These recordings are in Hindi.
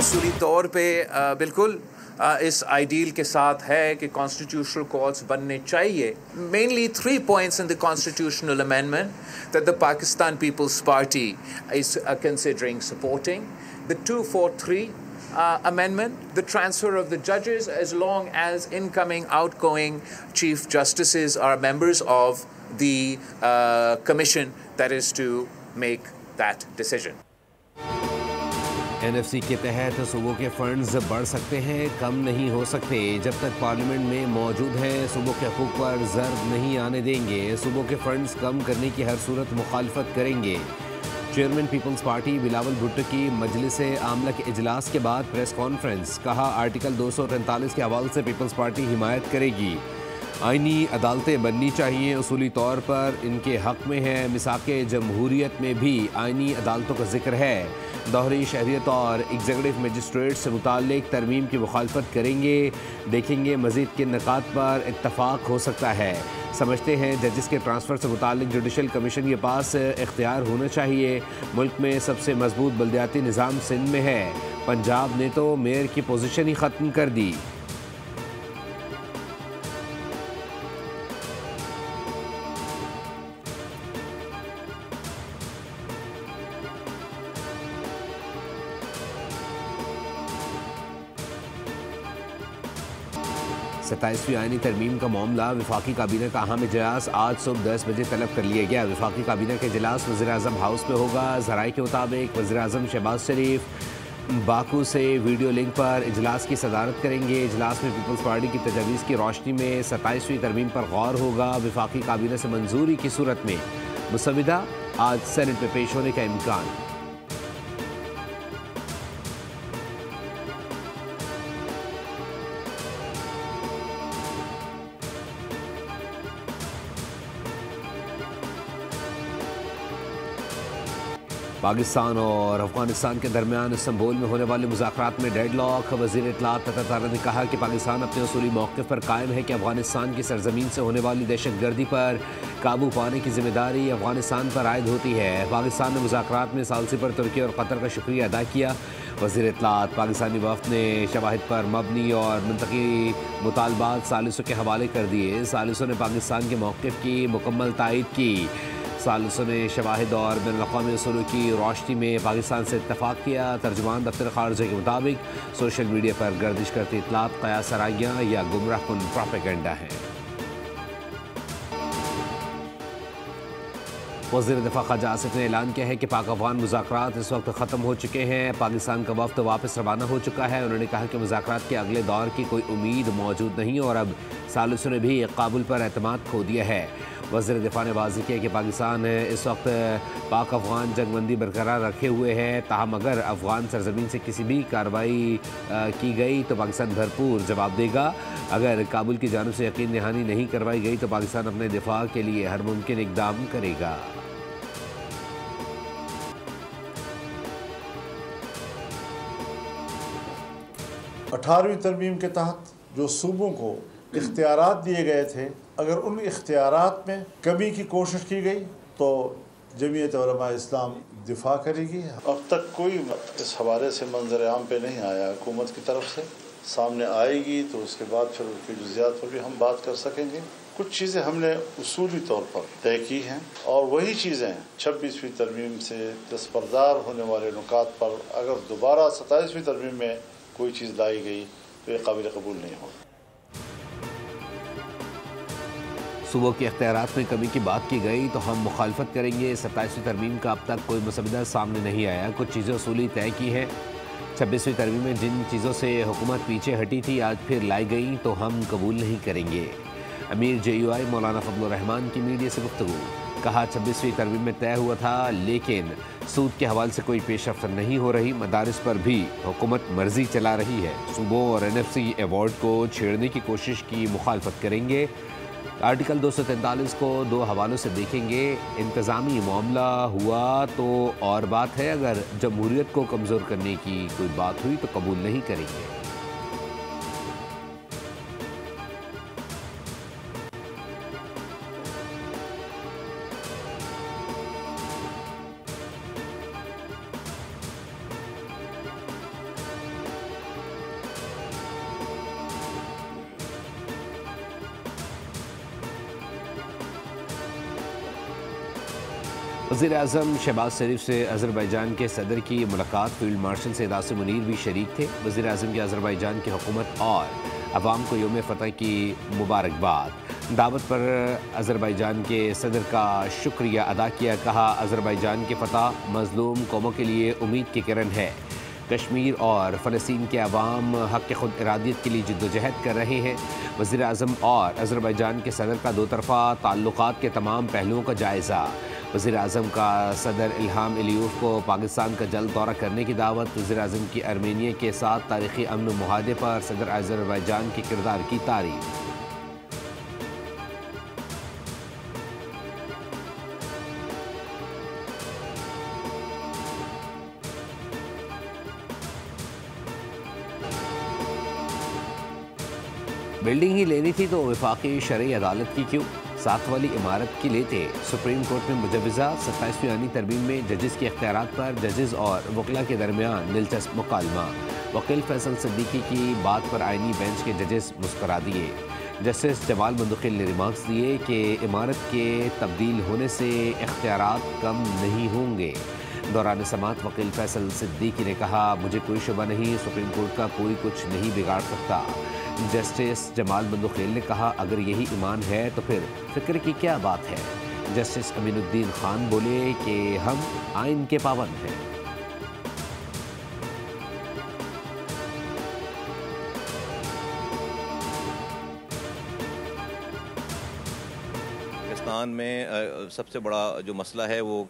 उसूली तौर पे बिल्कुल इस आइडियल के साथ है कि कॉन्स्टिट्यूशनल कोर्ट्स बनने चाहिए. Mainly 3 points in the constitutional amendment that the Pakistan People's Party is considering supporting. The 243 amendment, the transfer of the judges as long as incoming, outgoing chief justices are members of the commission that is to make that decision. NFC के तहत सूबों के फंड्स बढ़ सकते हैं, कम नहीं हो सकते. जब तक पार्लियामेंट में मौजूद हैं सूबों के हकूक़ पर ज़र्ब नहीं आने देंगे. सूबों के फंड्स कम करने की हर सूरत मुखालफत करेंगे. Chairman Peoples Party Bilawal Bhutto की मजलिस आमला के इजलास के बाद प्रेस कॉन्फ्रेंस. कहा आर्टिकल 243 के हवाले से पीपल्स पार्टी हिमायत करेगी. आइनी अदालतें बननी चाहिए, उसूली तौर पर इनके हक़ में है. मिसाक़े जमहूरियत में भी आइनी अदालतों का जिक्र है. दोहरी शहरियत और एग्जीक्यूटिव मजिस्ट्रेट से मुताल्लिक तरमीम की मुखालफत करेंगे. देखेंगे मज़ीद किन निकात पर इत्तफ़ाक़ हो सकता है. समझते हैं जजेस के ट्रांसफ़र से मुताल्लिक जुडिशल कमीशन के पास इख्तियार होना चाहिए. मुल्क में सबसे मजबूत बल्दियाती निज़ाम सिंध में है. पंजाब ने तो मेयर की पोजीशन ही ख़त्म कर दी. 27वीं आईनी तरमीम का मामला वफाकी काबीना का अहम इजलास आज सुबह 10 बजे तलब कर लिया गया. वफाकी काबीना का इजलास वज़ीर-ए-आज़म हाउस में होगा. ज़राए के मुताबिक वज़ीर-ए-आज़म शहबाज शरीफ बाकू से वीडियो लिंक पर इजलास की सदारत करेंगे. इजलास में पीपल्स पार्टी की तजावीज़ की रोशनी में 27वीं तरमीम पर गौर होगा. वफाकी काबीना से मंजूरी की सूरत में मुसविदा आज सेनेट में पेश होने का इम्कान. पाकिस्तान और अफगानिस्तान के दरमियान इस्तांबुल में होने वाले मुज़ाकरात में डेडलॉक. वज़ीर इत्तलात ततारा ने कहा कि पाकिस्तान अपने उसूली मौक़िफ़ पर कायम है कि अफगानिस्तान की सरजमीन से होने वाली दहशतगर्दी पर काबू पाने की जिम्मेदारी अफगानिस्तान पर आयद होती है. पाकिस्तान ने मुज़ाकरात में सालसी पर तुर्की और कतर का शुक्रिया अदा किया. वज़ीर इत्तलात पाकिस्तानी वफ़द ने शवाहिद पर मबनी और मुंतकी मुतालबात सालिसों के हवाले कर दिए. सालिसों ने पाकिस्तान के मौक़िफ़ की मुकम्मल तायीद की. सालिसों ने शवाहिद और बैनुल-अक़वामी उसूलों की रोशनी में पाकिस्तान से इत्तफ़ाक़ किया. तर्जुमान दफ्तर ख़ारजा के मुताबिक सोशल मीडिया पर गर्दिश करती इत्तलात क़यास आराइयाँ या गुमराह कुन प्रोपेगेंडा है. वज़ीर दिफ़ा ख़ाजा आसिफ ने ऐलान किया है कि पाक अफ़गान मुज़ाकरात इस वक्त ख़त्म हो चुके हैं. पाकिस्तान का वफ़द वापस रवाना हो चुका है. उन्होंने कहा कि मुज़ाकरात के अगले दौर की कोई उम्मीद मौजूद नहीं और अब सालिसों ने भी काबुल पर एतमाद खो दिया है. वज़ीर दिफ़ा ने वाज़ेह किया कि पाकिस्तान इस वक्त पाक अफ़गान जंगबंदी बरकरार रखे हुए है. ताहम अगर अफ़गान सरजमीन से किसी भी कार्रवाई की गई तो पाकिस्तान भरपूर जवाब देगा. अगर काबुल की जानिब से यकीन दहानी नहीं करवाई गई तो पाकिस्तान अपने दिफा के लिए हर मुमकिन इक़दाम करेगा. अठारहवीं तरमीम के तहत जो सूबों को इख्तियारात दिए गए थे, अगर उन इख्तियारात में कमी की कोशिश की गई तो जमीयत उलमा इस्लाम दिफा करेगी. अब तक कोई इस हवाले से मंजर आम पे नहीं आया हुकूमत की तरफ से. सामने आएगी तो उसके बाद फिर उसकी जुज़ियात पर भी हम बात कर सकेंगे. कुछ चीज़ें हमने उसूली तौर पर तय की हैं और वही चीज़ें 26वीं तरमीम से दस्तबरदार होने वाले नुकात पर अगर दोबारा 27वीं तरमीम में कोई चीज़ लाई गई तो ये काबिल कबूल नहीं होगी. सूबों के इख्तियारात में कमी की बात की गई तो हम मुखालफत करेंगे. 27वीं तरमीम का अब तक कोई मुसविदा सामने नहीं आया. कुछ चीज़ें उसूली तय की हैं. 26वीं तरमीम में जिन चीज़ों से हुकूमत पीछे हटी थी आज फिर लाई गई तो हम कबूल नहीं करेंगे. अमीर JUI मौलाना फजलुर रहमान की मीडिया से गुफ्तगू. कहा 26वीं तरमीम में तय हुआ था लेकिन सूद के हवाले से कोई पेशरफ्त नहीं हो रही. मदारिस पर भी हुकूमत मर्जी चला रही है. सूबों और NFC अवार्ड को छेड़ने की कोशिश की मुखालफत करेंगे. आर्टिकल 243 को दो हवालों से देखेंगे. इंतज़ामी मामला हुआ तो और बात है, अगर जमहूरियत को कमज़ोर करने की कोई बात हुई तो कबूल नहीं करेंगे. वज़ीर-ए-आज़म शहबाज शरीफ से अज़रबैजान के सदर की मुलाकात। फील्ड मार्शल सैयद आसिम मुनीर भी शरीक थे। वज़ीर-ए-आज़म की अज़रबैजान की हुकूमत और अवाम को यौम फ़तह की मुबारकबाद। दावत पर अज़रबैजान के सदर का शुक्रिया अदा किया। कहा, अज़रबैजान की फ़तह मज़लूम कौमों के लिए उम्मीद की किरण है। कश्मीर और फ़लस्तीन के अवाम हक़ खुद इरादियत के लिए जद्दोजहद कर रहे हैं। वज़ीर-ए-आज़म और अज़रबैजान के सदर का दो तरफ़ा ताल्लुक़ात के तमाम पहलुओं का जायज़ा। वज़ीर-ए-आज़म का सदर इल्हाम अलीयेव को पाकिस्तान का जल्द दौरा करने की दावत। वज़ीर-ए-आज़म की आर्मेनिया के साथ तारीख़ी अमन मुआहदे पर सदर अज़रबैजान के किरदार की तारीफ़। बिल्डिंग ही लेनी थी तो वफाकी शरई अदालत की क्यों? साथ वाली इमारत की लेते। सुप्रीम कोर्ट में मुजवज़ा 27वीं आईनी तरमीम में जजेस के इख्तियारात पर जजेस और वकला के दरमियान दिलचस्प मुकालमा। वकील फैसल सिद्दीकी की बात पर आईनी बेंच के जजेस मुस्करा दिए। जस्टिस जमाल मंदुखिल ने रिमार्क्स दिए कि इमारत के तब्दील होने से इख्तियारात कम नहीं होंगे। दौरान समाअत वकील फैसल सिद्दीकी ने कहा, मुझे कोई शुबा नहीं, सुप्रीम कोर्ट का कोई कुछ नहीं बिगाड़ सकता। जस्टिस जमाल मंदुखिल ने कहा, अगर यही ईमान है तो फिर फिक्र की क्या बात है। जस्टिस अमीनुद्दीन खान बोले कि हम आइन के पाबंद हैं। पाकिस्तान में सबसे बड़ा जो मसला है वो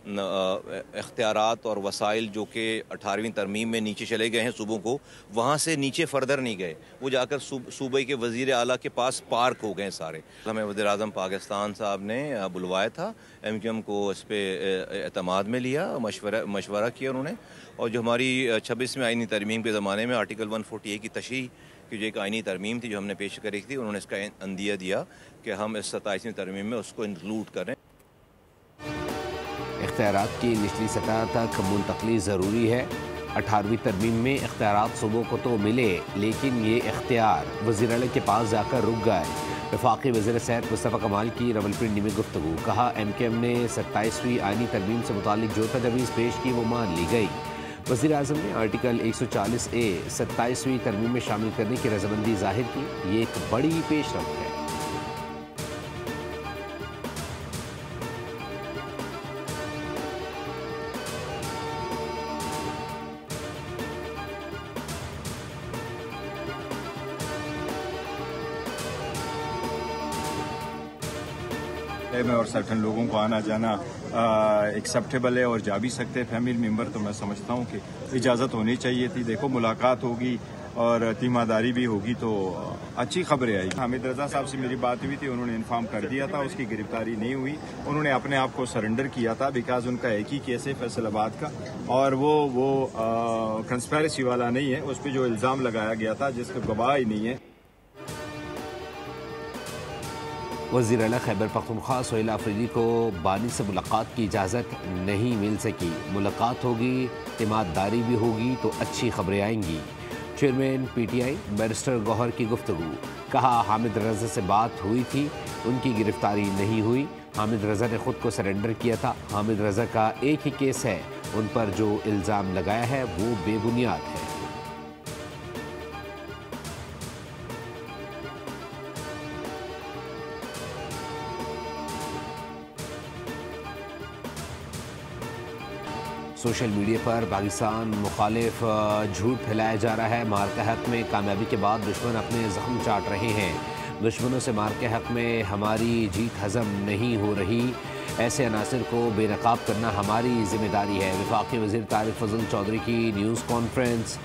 इख्तियारात और वसाइल जो कि 18वीं तरमीम में नीचे चले गए हैं सूबों को, वहाँ से नीचे फर्दर नहीं गए, वो जाकर सूबे के वज़ीर आला के पास पार्क हो गए सारे। हमें वज़ीर-ए-आज़म पाकिस्तान साहब ने बुलवाया था, MQM को इस पर एतमाद में लिया, मशवरा किया उन्होंने। और जो हमारी 26वीं आईनी तरमीम के ज़माने में आर्टिकल 148 की तशरीह की जो एक आईनी तरमीम थी जो हमने पेश करी थी, उन्होंने इसका अंदिया दिया कि हम इस 27वीं तरमीम में उसको इंक्लूड करें। इख्तियारात की निचली सतह तक मुंतकली ज़रूरी है। 18वीं तरमीम में इख्तियारात सूबों को तो मिले, लेकिन ये इख्तियार वज़ीर आला के पास जाकर रुक गए। वफाकी वज़ीर सेहत मुस्तफ़ा कमाल की रावलपिंडी में गुफ्तगू। कहा, MKM ने 27वीं आईनी तरमीम से मुतालिक जो तजवीज़ पेश की वो मान ली गई। वज़ीर-ए-आज़म ने आर्टिकल 140A 27वीं तरमीम में शामिल करने की रजामंदी जाहिर की। ये एक बड़ी पेशरफ्त है। में और सर्टन लोगों को आना जाना एक्सेप्टेबल है और जा भी सकते हैं फैमिली मेंबर, तो मैं समझता हूँ कि इजाज़त होनी चाहिए थी। देखो, मुलाकात होगी और तीमारदारी भी होगी तो अच्छी खबरें आएगी। हामिद रजा साहब से मेरी बात हुई थी, उन्होंने इन्फॉर्म कर दिया था, उसकी गिरफ्तारी नहीं हुई, उन्होंने अपने आप को सरेंडर किया था बिकॉज उनका एक ही केस है फैसलाबाद का और वो कंस्पेरेसी वाला नहीं है। उस पर जो इल्ज़ाम लगाया गया था जिसका गवाह ही नहीं है। वज़ीर आला खैबर पख्तूनख्वा सोहेल आफरीदी को बानी से मुलाकात की इजाज़त नहीं मिल सकी। मुलाकात होगी, इमाददारी भी होगी तो अच्छी खबरें आएंगी। चेयरमैन PTI बैरिस्टर गौहर की गुफ्तगू। कहा, हामिद रजा से बात हुई थी, उनकी गिरफ्तारी नहीं हुई। हामिद रजा ने खुद को सरेंडर किया था। हामिद रजा का एक ही केस है, उन पर जो इल्ज़ाम लगाया है वो बेबुनियाद है। सोशल मीडिया पर पाकिस्तान मुखालिफ झूठ फैलाया जा रहा है। मार के हक़ में कामयाबी के बाद दुश्मन अपने ज़ख्म चाट रहे हैं। दुश्मनों से मार के हक़ में हमारी जीत हज़म नहीं हो रही। ऐसे अनासर को बेनकाब करना हमारी ज़िम्मेदारी है। वफाकी वज़ीर तारिक फजल चौधरी की न्यूज़ कॉन्फ्रेंस।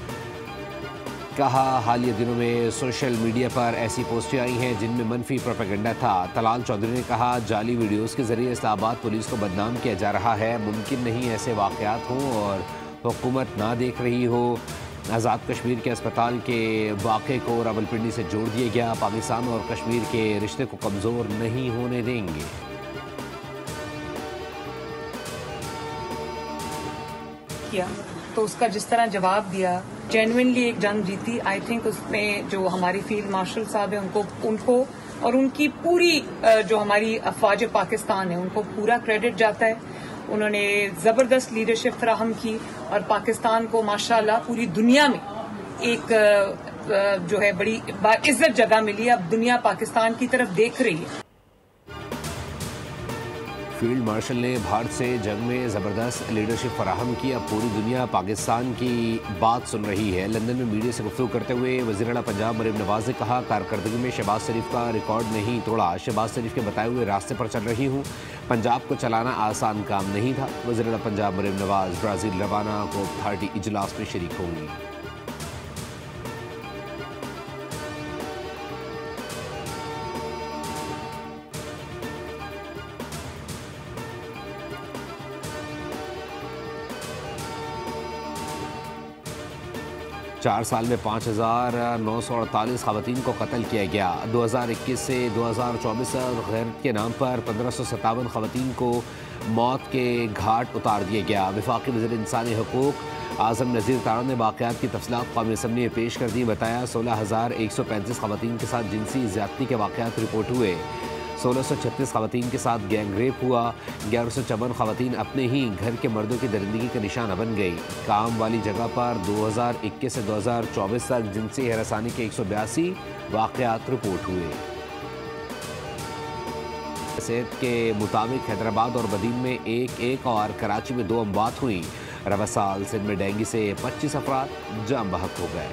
कहा, हालिया दिनों में सोशल मीडिया पर ऐसी पोस्टें आई हैं जिनमें मनफी प्रोपेगेंडा था। तलाल चौधरी ने कहा, जाली वीडियोस के ज़रिए इस्लामाबाद पुलिस को बदनाम किया जा रहा है। मुमकिन नहीं ऐसे वाक़यात हों और हुकूमत ना देख रही हो। आज़ाद कश्मीर के अस्पताल के वाक़े को रावलपिंडी से जोड़ दिया गया। पाकिस्तान और कश्मीर के रिश्ते को कमज़ोर नहीं होने देंगे। तो उसका जिस तरह जवाब दिया, जेन्युइनली एक जंग जीती। आई थिंक उसमें जो हमारी फील्ड मार्शल साहब है उनको और उनकी पूरी जो हमारी अफवाज पाकिस्तान है उनको पूरा क्रेडिट जाता है। उन्होंने ज़बरदस्त लीडरशिप फराहम की और पाकिस्तान को माशाल्लाह पूरी दुनिया में एक जो है बड़ी बाइज्जत जगह मिली। अब दुनिया पाकिस्तान की तरफ देख रही है। फील्ड मार्शल ने भारत से जंग में ज़बरदस्त लीडरशिप फराहम की। अब पूरी दुनिया पाकिस्तान की बात सुन रही है। लंदन में मीडिया से गुफ्तगू करते हुए वज़ीर आला पंजाब मरीम नवाज़ ने कहा, कारकर्दगी में शहबाज शरीफ का रिकॉर्ड नहीं तोड़ा। शहबाज शरीफ के बताए हुए रास्ते पर चल रही हूँ। पंजाब को चलाना आसान काम नहीं था। वज़ीर आला पंजाब मरीम नवाज़ ब्राज़ील रवाना COP30 इजलास में शरीक होंगी। चार साल में 5,948 ख़वातीन को कत्ल किया गया। 2021 से 2024 तक गैरत के नाम पर 1557 ख़वातीन को मौत के घाट उतार दिया गया। वफाकी वज़ीर इंसानी हकूक़ आज़म नज़ीर तारा ने वाक़यात की तफ़सीलात क़ौमी असम्बली में पेश कर दी। बताया 16,135 ख़वातीन के साथ जिनसी ज़्यादती के वाक़यात रिपोर्ट हुए। 1636 ख़वातीन के साथ गैंग रेप हुआ। 1154 ख़वातीन अपने ही घर के मर्दों की दरिंदगी का निशाना बन गई। काम वाली जगह पर 2021 से 2024 तक जिनसी हरासानी के 182 वाक़यात रिपोर्ट हुए। सेहत के मुताबिक हैदराबाद और बदीन में एक और कराची में 2 अमवात हुई। रवा साल सिंध में डेंगू से 25 अफराद जाम बहक हो गए।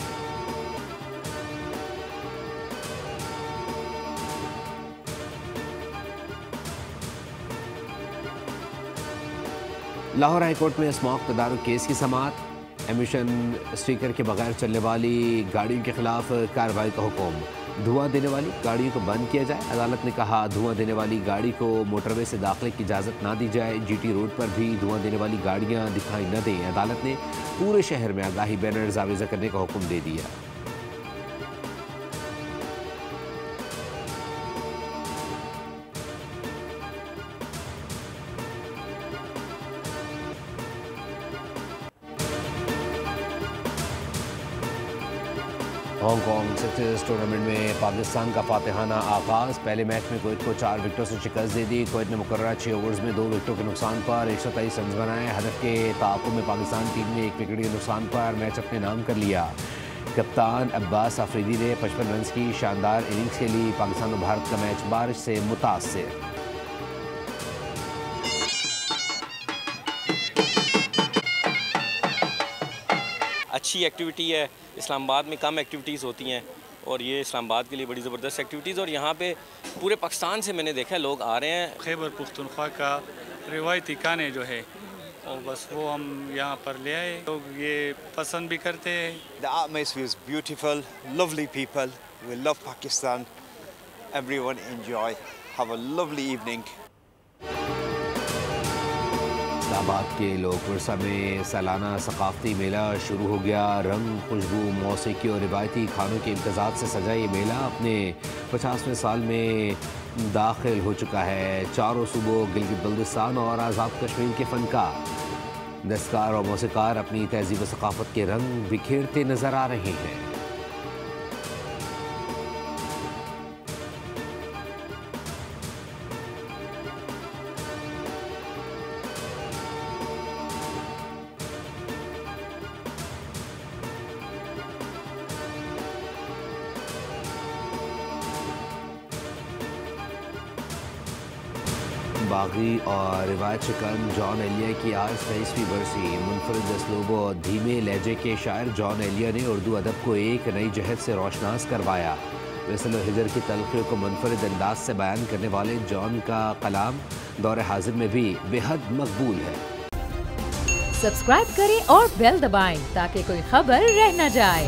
लाहौर हाईकोर्ट में स्मॉक तदारुक केस की समाअत। एमिशन स्टिकर के बगैर चलने वाली गाड़ियों के खिलाफ कार्रवाई का हुक्म। धुआं देने वाली गाड़ियों को बंद किया जाए। अदालत ने कहा, धुआं देने वाली गाड़ी को मोटरवे से दाखिले की इजाज़त ना दी जाए। GT रोड पर भी धुआं देने वाली गाड़ियां दिखाई न दें। अदालत ने पूरे शहर में आगाही बैनर्स आवेज़ा करने का हुक्म दे दिया। हांगकांग सिक्सर्स टूर्नामेंट में पाकिस्तान का फातिहाना आगाज़। पहले मैच में कुवैत को 4 विकेटों से शिकस्त दे दी। कुवैत ने मुकर्ररा 6 ओवर्स में 2 विकेटों के नुकसान पर 123 रन बनाए। हदफ के ताक़ुब में पाकिस्तान टीम ने 1 विकेट के नुकसान पर मैच अपने नाम कर लिया। कप्तान अब्बास आफरीदी ने 55 रन की शानदार इनिंग्स के लिए पाकिस्तान और भारत का मैच बारिश से मुतासिर। अच्छी एक्टिविटी है। इस्लामाबाद में कम एक्टिविटीज़ होती हैं और ये इस्लामाबाद के लिए बड़ी ज़बरदस्त एक्टिविटीज़। और यहाँ पे पूरे पाकिस्तान से मैंने देखा है लोग आ रहे हैं। खैबर पुख्तनख्वा का रिवायती खाने जो है और बस वो हम यहाँ पर ले आए। लोग ये पसंद भी करते हैं। The atmosphere is beautiful, lovely people. We love Pakistan. Everyone enjoy. Have a lovely evening. Islamabad के लोक वर्सा में सालाना सकाफती मेला शुरू हो गया। रंग, खुशबू, मौसीकी और रिवायती खानों के इम्तज़ाज से सजा ये मेला अपने 50वें साल में दाखिल हो चुका है। चारों सूबों गिलगित बल्तिस्तान और आज़ाद कश्मीर के फ़नकार, दस्तकार और मौसीकार अपनी तहज़ीब व सकाफ़त के रंग बिखेरते नज़र आ रहे हैं। बागी और रिवायत शिकन जॉन एलिया की आज 23वीं बरसी। मुनफरिद असलूब और धीमे लहजे के शायर जॉन एलिया ने उर्दू अदब को एक नई जहत से रोशनास करवाया। वसल हिजर की तलखियों को मुनफरिद अंदाज से बयान करने वाले जॉन का कलाम दौर हाजिर में भी बेहद मकबूल है। सब्सक्राइब करें और बेल दबाएं ताकि कोई खबर रह न जाए।